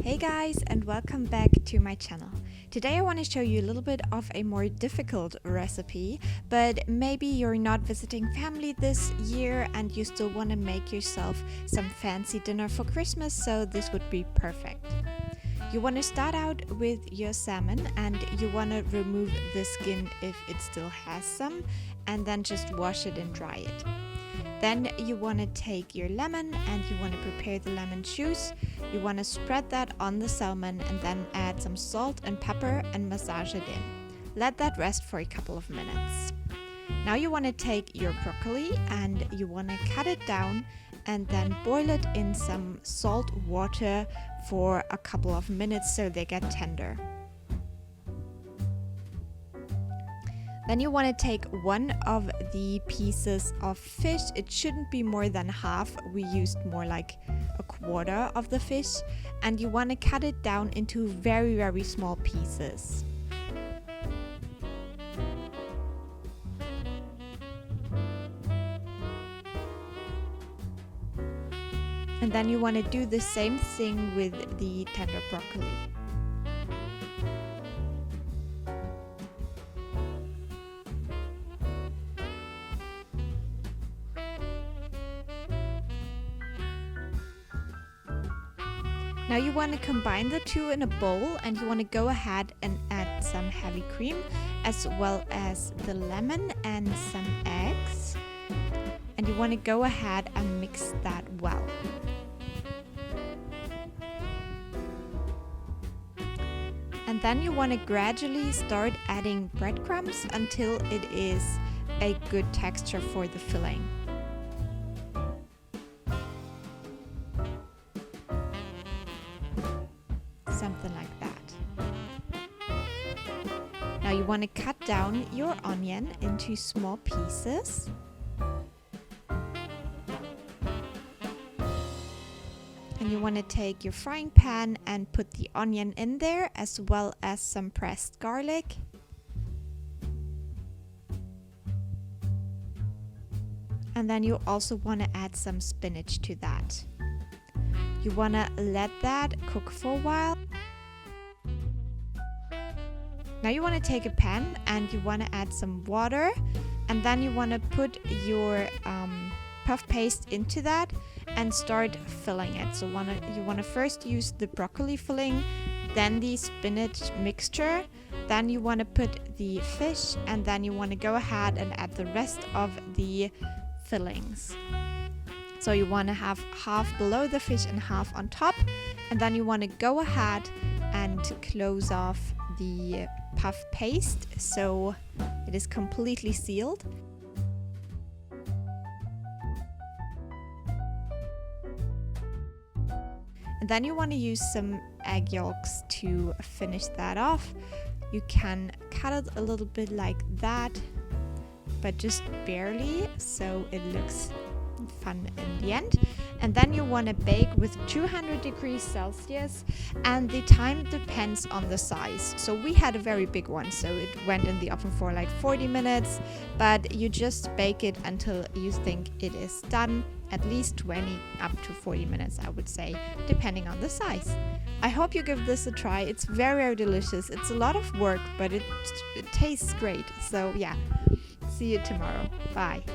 Hey guys, and welcome back to my channel. Today I want to show you a little bit of a more difficult recipe, but maybe you're not visiting family this year and you still want to make yourself some fancy dinner for Christmas, so this would be perfect. You want to start out with your salmon and you want to remove the skin if it still has some, and then just wash it and dry it. Then you want to take your lemon and you want to prepare the lemon juice. You want to spread that on the salmon and then add some salt and pepper and massage it in. Let that rest for a couple of minutes. Now you want to take your broccoli and you want to cut it down and then boil it in some salt water for a couple of minutes so they get tender. Then you want to take one of the pieces of fish. It shouldn't be more than half. We used more like a quarter of the fish. And you want to cut it down into very, very small pieces. And then you want to do the same thing with the tender broccoli. Now you want to combine the two in a bowl and you want to go ahead and add some heavy cream as well as the lemon and some eggs. And you want to go ahead and mix that well. And then you want to gradually start adding breadcrumbs until it is a good texture for the filling. Something like that. Now you want to cut down your onion into small pieces. And you want to take your frying pan and put the onion in there as well as some pressed garlic. And then you also want to add some spinach to that. You want to let that cook for a while. Now you want to take a pan and you want to add some water, and then you want to put your puff paste into that and start filling it. So you want to first use the broccoli filling, then the spinach mixture, then you want to put the fish, and then you want to go ahead and add the rest of the fillings. So you want to have half below the fish and half on top, and then you want to go ahead and close off the puff paste so it is completely sealed. And then you want to use some egg yolks to finish that off. You can cut it a little bit like that, but just barely, so it looks fun in the end. And then you want to bake with 200 degrees Celsius, and the time depends on the size. So we had a very big one, so it went in the oven for like 40 minutes, but you just bake it until you think it is done, at least 20 up to 40 minutes, I would say, depending on the size. I hope you give this a try. It's very, very delicious. It's a lot of work, but it tastes great. So yeah, see you tomorrow. Bye.